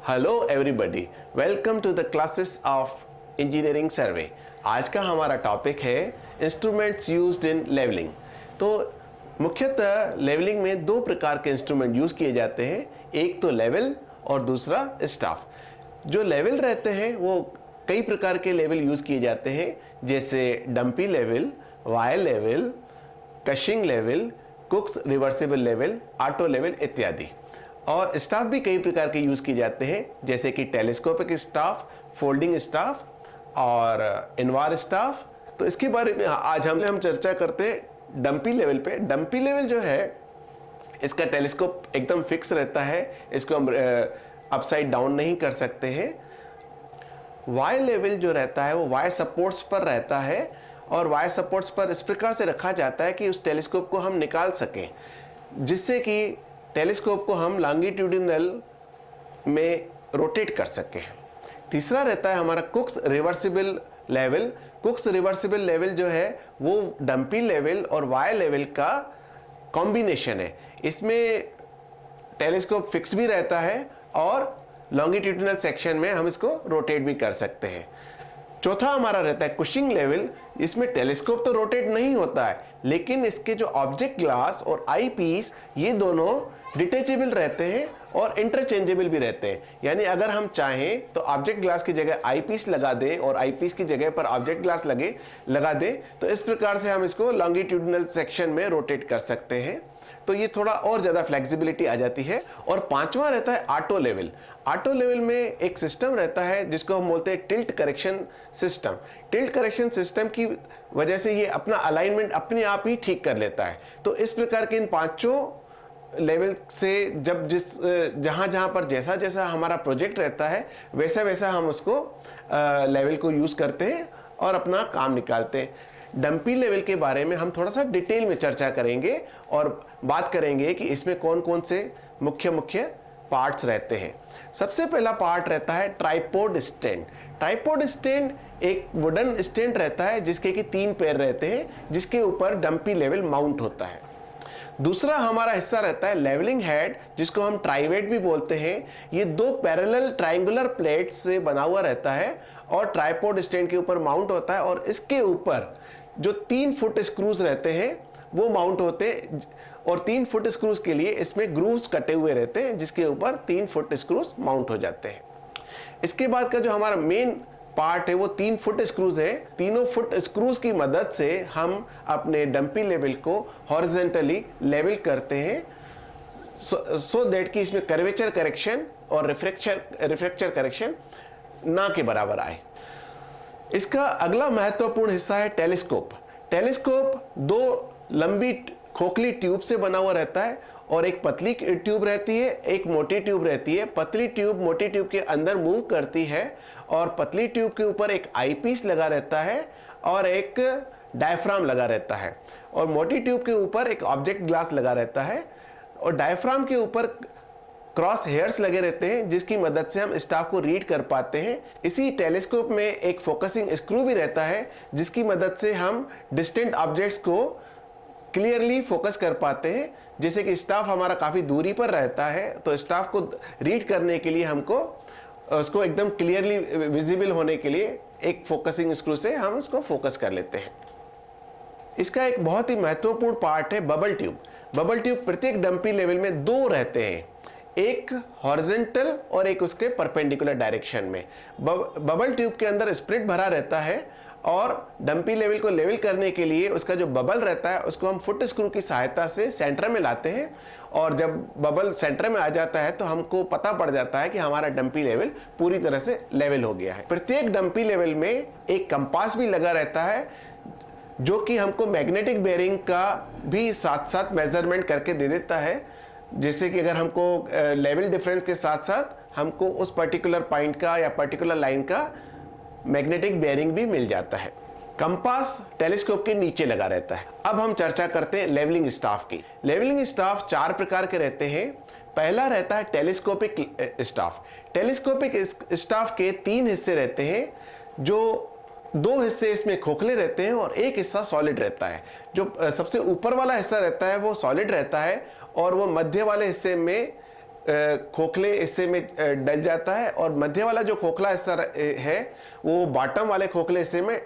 Hello everybody, welcome to the classes of engineering survey. आज का हमारा टॉपिक है इंस्ट्रूमेंट्स यूज्ड इन लेवलिंग। तो मुख्यतः लेवलिंग में दो प्रकार के इंस्ट्रूमेंट यूज़ किए जाते हैं, एक तो लेवल और दूसरा स्टाफ। जो लेवल रहते हैं वो कई प्रकार के लेवल यूज़ किए जाते हैं, जैसे dumpy level, wire level, Cushing level, कुक्स reversible level, auto level इत्यादि। और स्टाफ भी कई प्रकार के यूज़ किए जाते हैं, जैसे कि टेलीस्कोपिक स्टाफ, फोल्डिंग स्टाफ और इनवार स्टाफ। तो इसके बारे में आज हम चर्चा करते हैं डंपी लेवल पे। डंपी लेवल जो है, इसका टेलीस्कोप एकदम फिक्स रहता है, इसको हम अपसाइड डाउन नहीं कर सकते हैं। वायर लेवल जो रहता है वो वायर सपोर्ट्स पर रहता है, और वायर सपोर्ट्स पर इस प्रकार से रखा जाता है कि उस टेलीस्कोप को हम निकाल सकें, जिससे कि टेलीस्कोप को हम लॉन्गिट्यूडिनल में रोटेट कर सकें। तीसरा रहता है हमारा कुक्स रिवर्सिबल लेवल। कुक्स रिवर्सिबल लेवल जो है वो डंपी लेवल और वायर लेवल का कॉम्बिनेशन है। इसमें टेलीस्कोप फिक्स भी रहता है और लॉन्गिट्यूडिनल सेक्शन में हम इसको रोटेट भी कर सकते हैं। चौथा हमारा रहता है कुशिंग लेवल। इसमें टेलीस्कोप तो रोटेट नहीं होता है, लेकिन इसके जो ऑब्जेक्ट ग्लास और आई पीस ये दोनों डिटेचेबल रहते हैं और इंटरचेंजेबल भी रहते हैं। यानी अगर हम चाहें तो ऑब्जेक्ट ग्लास की जगह आई पीस लगा दें और आई पीस की जगह पर ऑब्जेक्ट ग्लास लगा दें, तो इस प्रकार से हम इसको लॉन्गिट्यूडिनल सेक्शन में रोटेट कर सकते हैं। तो ये थोड़ा और ज़्यादा फ्लेक्सिबिलिटी आ जाती है। और पांचवा रहता है ऑटो लेवल। ऑटो लेवल में एक सिस्टम रहता है जिसको हम बोलते हैं tilt correction system. Tilt correction system की वजह से ये अपना अलाइनमेंट अपने आप ही ठीक कर लेता है। तो इस प्रकार के इन पांचों लेवल से जब जहाँ जहाँ पर जैसा जैसा हमारा प्रोजेक्ट रहता है वैसा वैसा हम उसको लेवल को यूज़ करते हैं और अपना काम निकालते हैं। डंपी लेवल के बारे में हम थोड़ा सा डिटेल में चर्चा करेंगे और बात करेंगे कि इसमें कौन कौन से मुख्य मुख्य पार्ट्स रहते हैं। सबसे पहला पार्ट रहता है ट्राइपॉड स्टैंड। ट्राइपॉड स्टैंड एक वुडन स्टैंड रहता है जिसके कि 3 पैर रहते हैं, जिसके ऊपर डंपी लेवल माउंट होता है। दूसरा हमारा हिस्सा रहता है लेवलिंग हेड, जिसको हम ट्राइवेट भी बोलते हैं। ये 2 पैरेलल ट्रायंगुलर प्लेट्स से बना हुआ रहता है और ट्राइपॉड स्टैंड के ऊपर माउंट होता है, और इसके ऊपर जो 3 फुट स्क्रूज रहते हैं वो माउंट होते हैं, और 3 फुट स्क्रूज के लिए इसमें ग्रूव्स कटे हुए रहते हैं, जिसके ऊपर 3 फुट स्क्रूज माउंट हो जाते हैं। इसके बाद का जो हमारा मेन पार्ट है वो 3 फुट स्क्रूज है। तीनों फुट स्क्रूज की मदद से हम अपने डंपी लेवल को हॉरिजॉन्टली लेवल करते हैं, सो दैट कि इसमें कर्वेचर करेक्शन और रिफ्रैक्चर करेक्शन ना के बराबर आए। इसका अगला महत्वपूर्ण हिस्सा है टेलीस्कोप। टेलीस्कोप 2 लंबी खोखली ट्यूब से बना हुआ रहता है, और एक पतली ट्यूब रहती है, एक मोटी ट्यूब रहती है। पतली ट्यूब मोटी ट्यूब के अंदर मूव करती है, और पतली ट्यूब के ऊपर एक आई पीस लगा रहता है और एक डायफ्राम लगा रहता है, और मोटी ट्यूब के ऊपर एक ऑब्जेक्ट ग्लास लगा रहता है, और डायफ्राम के ऊपर क्रॉस हेयर्स लगे रहते हैं, जिसकी मदद से हम स्टाफ को रीड कर पाते हैं। इसी टेलीस्कोप में एक फोकसिंग स्क्रू भी रहता है, जिसकी मदद से हम डिस्टेंट ऑब्जेक्ट्स को क्लियरली फोकस कर पाते हैं। जैसे कि स्टाफ हमारा काफ़ी दूरी पर रहता है, तो स्टाफ को रीड करने के लिए हमको उसको एकदम क्लियरली विजिबल होने के लिए एक फोकसिंग स्क्रू से हम उसको फोकस कर लेते हैं। इसका एक बहुत ही महत्वपूर्ण पार्ट है बबल ट्यूब। बबल ट्यूब प्रत्येक डंपी लेवल में 2 रहते हैं, एक हॉरिजॉन्टल और एक उसके परपेंडिकुलर डायरेक्शन में। बबल ट्यूब के अंदर स्प्रिट भरा रहता है, और डंपी लेवल को लेवल करने के लिए उसका जो बबल रहता है उसको हम फुट स्क्रू की सहायता से सेंटर में लाते हैं, और जब बबल सेंटर में आ जाता है तो हमको पता पड़ जाता है कि हमारा डंपी लेवल पूरी तरह से लेवल हो गया है। प्रत्येक डंपी लेवल में एक कंपास भी लगा रहता है, जो कि हमको मैग्नेटिक बेयरिंग का भी साथ साथ मेजरमेंट करके दे देता है। जैसे कि अगर हमको लेवल डिफरेंस के साथ साथ हमको उस पर्टिकुलर पॉइंट का या पर्टिकुलर लाइन का मैग्नेटिक बेयरिंग भी मिल जाता है। कंपास टेलीस्कोप के नीचे लगा रहता है। अब हम चर्चा करते हैं लेवलिंग स्टाफ की। लेवलिंग स्टाफ 4 प्रकार के रहते हैं। पहला रहता है टेलीस्कोपिक स्टाफ। टेलीस्कोपिक स्टाफ के 3 हिस्से रहते हैं, जो 2 हिस्से इसमें खोखले रहते हैं और एक हिस्सा सॉलिड रहता है। जो सबसे ऊपर वाला हिस्सा रहता है वो सॉलिड रहता है, और वो मध्य वाले हिस्से में खोखले हिस्से में डल जाता है और मध्य वाला जो खोखला हिस्सा है वो बॉटम वाले खोखले हिस्से में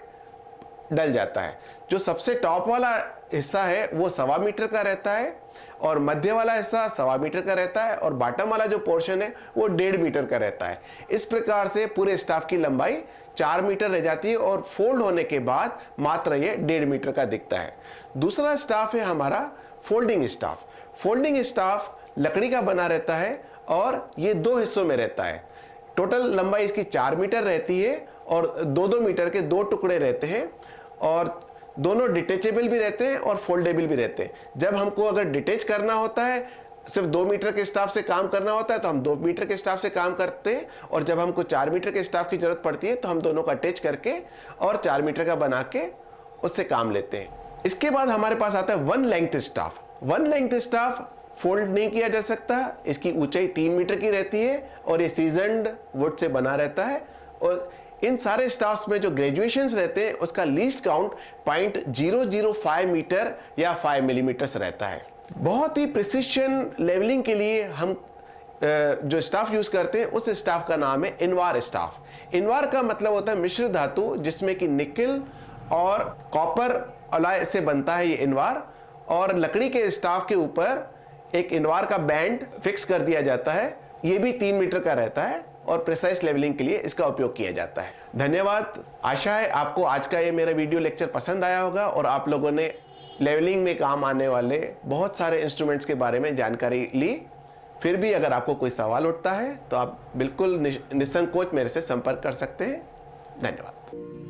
डल जाता है। जो सबसे टॉप वाला हिस्सा है वो 1.25 मीटर का रहता है और मध्य वाला हिस्सा 1.25 मीटर का रहता है और बॉटम वाला जो पोर्शन है वो 1.5 मीटर का रहता है। इस प्रकार से पूरे स्टाफ की लंबाई 4 मीटर रह जाती है और फोल्ड होने के बाद मात्र ये 1.5 मीटर का दिखता है। दूसरा स्टाफ है हमारा फोल्डिंग स्टाफ। फोल्डिंग स्टाफ लकड़ी का बना रहता है और ये 2 हिस्सों में रहता है। टोटल लंबाई इसकी 4 मीटर रहती है और 2-2 मीटर के 2 टुकड़े रहते हैं और दोनों डिटेचेबल भी रहते हैं और फोल्डेबल भी रहते हैं। जब हमको अगर डिटेच करना होता है, सिर्फ 2 मीटर के स्टाफ से काम करना होता है तो हम 2 मीटर के स्टाफ से काम करते हैं और जब हमको 4 मीटर के स्टाफ की जरूरत पड़ती है तो हम दोनों का अटैच करके और 4 मीटर का बना के उससे काम लेते हैं। इसके बाद हमारे पास आता है 1 length staff. 1 length staff fold नहीं किया जा सकता, इसकी ऊंचाई 3 मीटर की रहती है और ये सीजनड वुड से बना रहता है और इन सारे स्टाफ्स में जो ग्रेजुएशंस रहते हैं उसका लीस्ट काउंट 0.005 मीटर या 5 मिलीमीटर्स रहता है। बहुत ही प्रिसिशन लेवलिंग के लिए हम जो स्टाफ यूज करते हैं उस स्टाफ का नाम है इनवार स्टाफ। इनवार का मतलब होता है मिश्र धातु, जिसमें कि निकेल और कॉपर अलॉय से बनता है ये इनवार और लकड़ी के स्टाफ के ऊपर एक इनवार का बैंड फिक्स कर दिया जाता है। ये भी 3 मीटर का रहता है और प्रिसाइज लेवलिंग के लिए इसका उपयोग किया जाता है। धन्यवाद। आशा है आपको आज का ये मेरा वीडियो लेक्चर पसंद आया होगा और आप लोगों ने लेवलिंग में काम आने वाले बहुत सारे इंस्ट्रूमेंट्स के बारे में जानकारी ली। फिर भी अगर आपको कोई सवाल उठता है तो आप बिल्कुल निसंकोच मेरे से संपर्क कर सकते हैं। धन्यवाद।